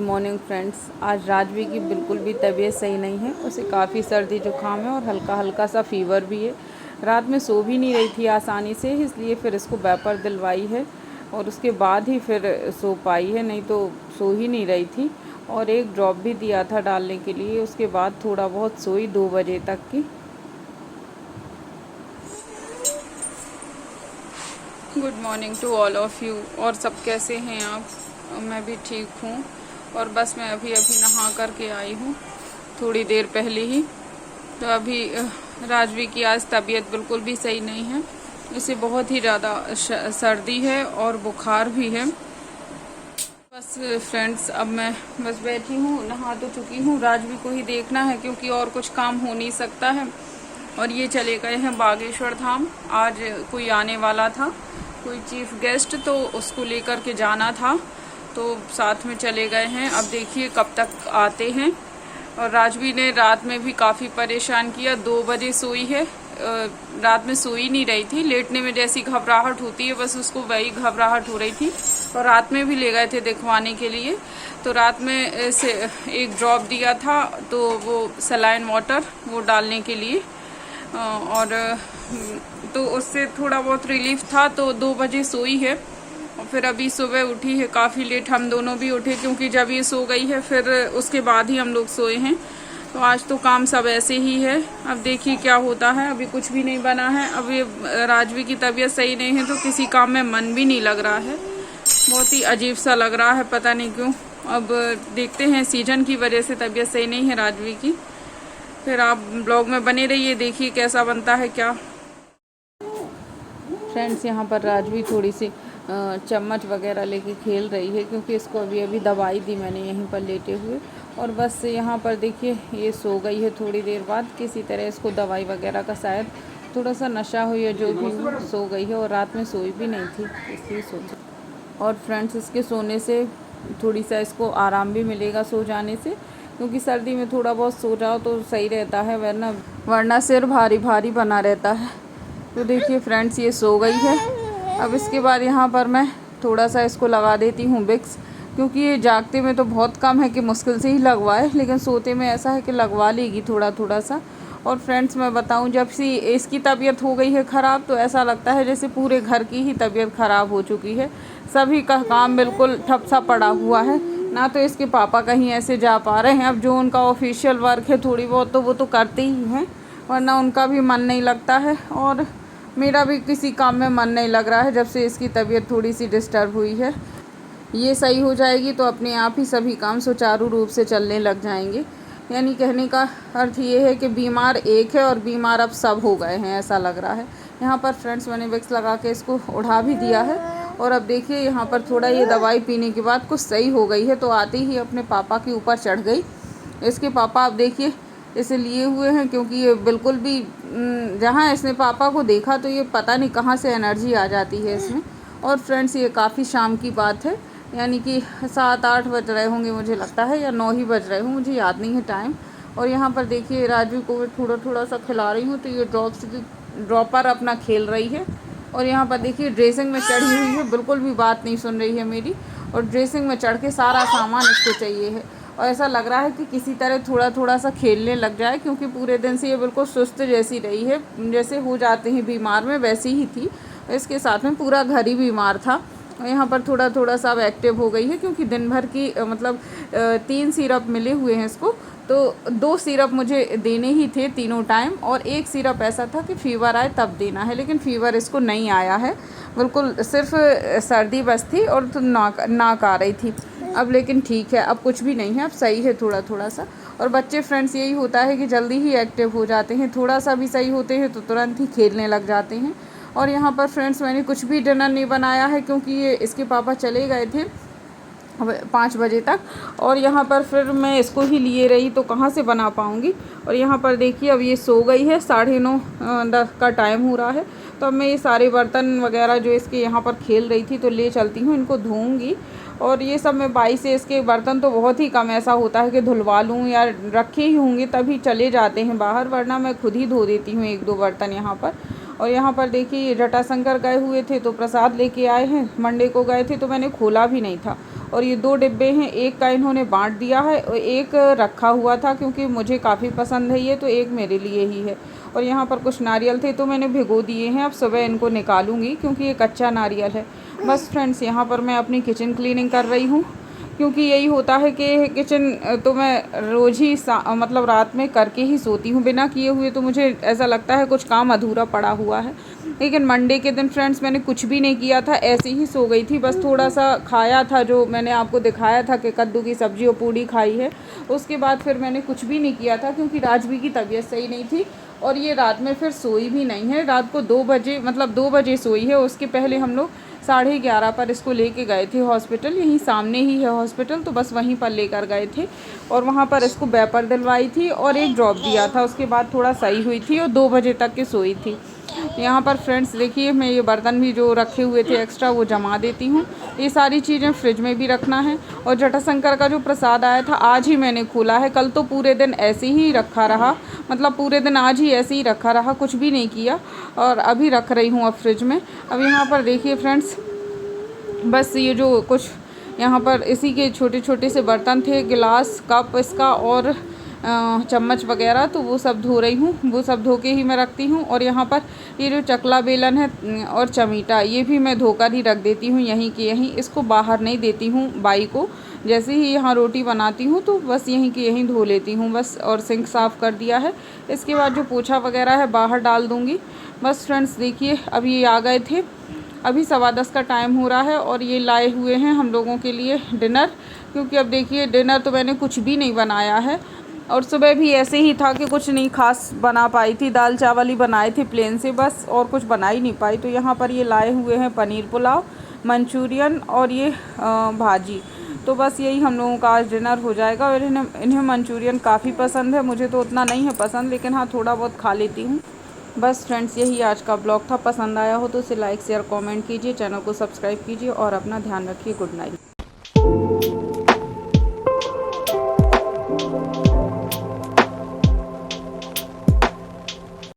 Morning friends. आज राजवी की बिल्कुल भी तबीयत सही नहीं है। उसे काफ़ी सर्दी जुकाम है और हल्का हल्का सा फ़ीवर भी है। रात में सो भी नहीं रही थी आसानी से, इसलिए फिर इसको बैपर दिलवाई है और उसके बाद ही फिर सो पाई है, नहीं तो सो ही नहीं रही थी। और एक ड्रॉप भी दिया था डालने के लिए, उसके बाद थोड़ा बहुत सोई 2 बजे तक की। Good morning to all of you. और सब कैसे हैं आप? मैं भी ठीक हूँ। और बस मैं अभी नहा कर के आई हूँ थोड़ी देर पहले ही। तो अभी राजवी की आज तबीयत बिल्कुल भी सही नहीं है। उसे बहुत ही ज़्यादा सर्दी है और बुखार भी है। बस फ्रेंड्स, अब मैं बस बैठी हूँ, नहा तो चुकी हूँ। राजवी को ही देखना है क्योंकि और कुछ काम हो नहीं सकता है। और ये चले गए हैं बागेश्वर धाम। आज कोई आने वाला था, कोई चीफ गेस्ट, तो उसको लेकर के जाना था, तो साथ में चले गए हैं। अब देखिए कब तक आते हैं। और राजवी ने रात में भी काफ़ी परेशान किया। 2 बजे सोई है। रात में सोई नहीं रही थी। लेटने में जैसी घबराहट होती है, बस उसको वही घबराहट हो रही थी। और रात में भी ले गए थे दिखवाने के लिए, तो रात में से एक ड्रॉप दिया था, तो वो सलाइन वाटर वो डालने के लिए, और तो उससे थोड़ा बहुत रिलीफ था। तो 2 बजे सोई है और फिर अभी सुबह उठी है काफ़ी लेट। हम दोनों भी उठे क्योंकि जब ये सो गई है फिर उसके बाद ही हम लोग सोए हैं। तो आज तो काम सब ऐसे ही है। अब देखिए क्या होता है। अभी कुछ भी नहीं बना है। अब ये राजवी की तबीयत सही नहीं है तो किसी काम में मन भी नहीं लग रहा है। बहुत ही अजीब सा लग रहा है, पता नहीं क्यों। अब देखते हैं, सीजन की वजह से तबीयत सही नहीं है राजवी की। फिर आप ब्लॉग में बने रहिए, देखिए कैसा बनता है क्या। फ्रेंड्स, यहाँ पर राजवी थोड़ी सी चम्मच वगैरह लेके खेल रही है क्योंकि इसको अभी दवाई दी मैंने यहीं पर लेटे हुए। और बस यहाँ पर देखिए ये सो गई है थोड़ी देर बाद। किसी तरह इसको दवाई वगैरह का शायद थोड़ा सा नशा हुई है, जो भी हो, सो गई है। और रात में सोई भी नहीं थी, इसलिए सो गई। और फ्रेंड्स, इसके सोने से थोड़ी सा इसको आराम भी मिलेगा सो जाने से, क्योंकि सर्दी में थोड़ा बहुत सो जाओ तो सही रहता है, वरना सिर भारी भारी बना रहता है। तो देखिए फ्रेंड्स, ये सो गई है। अब इसके बाद यहाँ पर मैं थोड़ा सा इसको लगा देती हूँ विक्स, क्योंकि ये जागते में तो बहुत कम है कि मुश्किल से ही लगवाए, लेकिन सोते में ऐसा है कि लगवा लेगी थोड़ा थोड़ा सा। और फ्रेंड्स, मैं बताऊं, जब से इसकी तबीयत हो गई है ख़राब, तो ऐसा लगता है जैसे पूरे घर की ही तबीयत ख़राब हो चुकी है। सभी का काम बिल्कुल ठप सा पड़ा हुआ है। ना तो इसके पापा कहीं ऐसे जा पा रहे हैं। अब जो उनका ऑफिशियल वर्क है थोड़ी बहुत तो वो तो करते ही हैं, वरना उनका भी मन नहीं लगता है। और मेरा भी किसी काम में मन नहीं लग रहा है जब से इसकी तबीयत थोड़ी सी डिस्टर्ब हुई है। ये सही हो जाएगी तो अपने आप ही सभी काम सुचारू रूप से चलने लग जाएंगे। यानी कहने का अर्थ ये है कि बीमार एक है और बीमार अब सब हो गए हैं, ऐसा लग रहा है। यहाँ पर फ्रेंड्स, मैंने विक्स लगा के इसको उठा भी दिया है। और अब देखिए यहाँ पर थोड़ा ये दवाई पीने के बाद कुछ सही हो गई है, तो आते ही अपने पापा के ऊपर चढ़ गई। इसके पापा अब देखिए इसे लिए हुए हैं, क्योंकि ये बिल्कुल भी जहाँ इसने पापा को देखा तो ये पता नहीं कहाँ से एनर्जी आ जाती है इसमें। और फ्रेंड्स, ये काफ़ी शाम की बात है, यानी कि 7-8 बज रहे होंगे मुझे लगता है, या 9 ही बज रहे हों, मुझे याद नहीं है टाइम। और यहाँ पर देखिए राजू को मैं थोड़ा थोड़ा सा खिला रही हूँ, तो ये ड्रॉपर अपना खेल रही है। और यहाँ पर देखिए ड्रेसिंग में चढ़ी हुई है, बिल्कुल भी बात नहीं सुन रही है मेरी। और ड्रेसिंग में चढ़ के सारा सामान इसको चाहिए है। और ऐसा लग रहा है कि किसी तरह थोड़ा थोड़ा सा खेलने लग जाए, क्योंकि पूरे दिन से ये बिल्कुल सुस्त जैसी रही है। जैसे हो जाते हैं बीमार में, वैसी ही थी। इसके साथ में पूरा घर ही बीमार था। और यहाँ पर थोड़ा थोड़ा सा अब एक्टिव हो गई है, क्योंकि दिन भर की 3 सिरप मिले हुए हैं इसको। तो 2 सिरप मुझे देने ही थे तीनों टाइम, और 1 सिरप ऐसा था कि फ़ीवर आए तब देना है, लेकिन फ़ीवर इसको नहीं आया है। बिल्कुल सिर्फ सर्दी बस थी और तो नाक आ रही थी। अब लेकिन ठीक है, अब कुछ भी नहीं है, अब सही है थोड़ा थोड़ा सा। और बच्चे फ्रेंड्स, यही होता है कि जल्दी ही एक्टिव हो जाते हैं। थोड़ा सा भी सही होते हैं तो तुरंत ही खेलने लग जाते हैं। और यहाँ पर फ्रेंड्स, मैंने कुछ भी डिनर नहीं बनाया है, क्योंकि ये इसके पापा चले गए थे 5 बजे तक। और यहाँ पर फिर मैं इसको ही लिए रही, तो कहाँ से बना पाऊँगी। और यहाँ पर देखिए अब ये सो गई है, 9:30-10 का टाइम हो रहा है। तो अब मैं ये सारे बर्तन वगैरह जो इसके यहाँ पर खेल रही थी तो ले चलती हूँ, इनको धोऊँगी। और ये सब मैं बाई से, इसके बर्तन तो बहुत ही कम ऐसा होता है कि धुलवा लूँ, या रखे ही होंगे तभी चले जाते हैं बाहर, वरना मैं खुद ही धो देती हूँ 1-2 बर्तन यहाँ पर। और यहाँ पर देखिए जटाशंकर गए हुए थे तो प्रसाद लेके आए हैं। मंडे को गए थे तो मैंने खोला भी नहीं था। और ये 2 डिब्बे हैं, एक का इन्होंने बाँट दिया है और एक रखा हुआ था क्योंकि मुझे काफ़ी पसंद है ये, तो एक मेरे लिए ही है। और यहाँ पर कुछ नारियल थे तो मैंने भिगो दिए हैं, अब सुबह इनको निकालूँगी क्योंकि ये कच्चा नारियल है। बस फ्रेंड्स, यहाँ पर मैं अपनी किचन क्लीनिंग कर रही हूँ क्योंकि यही होता है कि किचन तो मैं रोज़ ही मतलब रात में करके ही सोती हूँ, बिना किए हुए तो मुझे ऐसा लगता है कुछ काम अधूरा पड़ा हुआ है। लेकिन मंडे के दिन फ्रेंड्स मैंने कुछ भी नहीं किया था, ऐसे ही सो गई थी। बस थोड़ा सा खाया था, जो मैंने आपको दिखाया था कि कद्दू की सब्ज़ी और पूड़ी खाई है। उसके बाद फिर मैंने कुछ भी नहीं किया था क्योंकि राजवी की तबीयत सही नहीं थी और ये रात में फिर सोई भी नहीं है। रात को 2 बजे, मतलब 2 बजे सोई है। उसके पहले हम लोग 11:30 पर इसको लेके गए थे हॉस्पिटल, यहीं सामने ही है हॉस्पिटल, तो बस वहीं पर लेकर गए थे और वहाँ पर इसको बैपर दिलवाई थी और एक ड्रॉप दिया था। उसके बाद थोड़ा सही हुई थी और 2 बजे तक के सोई थी। यहाँ पर फ्रेंड्स देखिए, मैं ये बर्तन भी जो रखे हुए थे एक्स्ट्रा वो जमा देती हूँ। ये सारी चीज़ें फ्रिज में भी रखना है। और जटाशंकर का जो प्रसाद आया था आज ही मैंने खोला है, कल तो पूरे दिन ऐसे ही रखा रहा, मतलब पूरे दिन आज ही ऐसे ही रखा रहा, कुछ भी नहीं किया और अभी रख रही हूँ अब फ्रिज में। अब यहाँ पर देखिए फ्रेंड्स, बस ये जो कुछ यहाँ पर इसी के छोटे छोटे से बर्तन थे, गिलास, कप इसका और चम्मच वगैरह, तो वो सब धो रही हूँ, वो सब धो के ही मैं रखती हूँ। और यहाँ पर ये जो चकला बेलन है और चमीटा, ये भी मैं धोकर ही रख देती हूँ यहीं के यहीं, इसको बाहर नहीं देती हूँ बाई को। जैसे ही यहाँ रोटी बनाती हूँ तो बस यहीं के यहीं धो लेती हूँ बस। और सिंक साफ़ कर दिया है। इसके बाद जो पोछा वगैरह है बाहर डाल दूँगी। बस फ्रेंड्स देखिए, अब ये आ गए थे, अभी 10:15 का टाइम हो रहा है और ये लाए हुए हैं हम लोगों के लिए डिनर, क्योंकि अब देखिए डिनर तो मैंने कुछ भी नहीं बनाया है और सुबह भी ऐसे ही था कि कुछ नहीं खास बना पाई थी, दाल चावल ही बनाए थे प्लेन से बस, और कुछ बना ही नहीं पाई। तो यहाँ पर ये लाए हुए हैं पनीर पुलाव, मंचूरियन और ये भाजी। तो बस यही हम लोगों का आज डिनर हो जाएगा। और इन्हें मंचूरियन काफ़ी पसंद है, मुझे तो उतना नहीं है पसंद, लेकिन हाँ थोड़ा बहुत खा लेती हूँ। बस फ्रेंड्स, यही आज का ब्लॉग था। पसंद आया हो तो इसे लाइक शेयर कमेंट कीजिए, चैनल को सब्सक्राइब कीजिए और अपना ध्यान रखिए। Good night.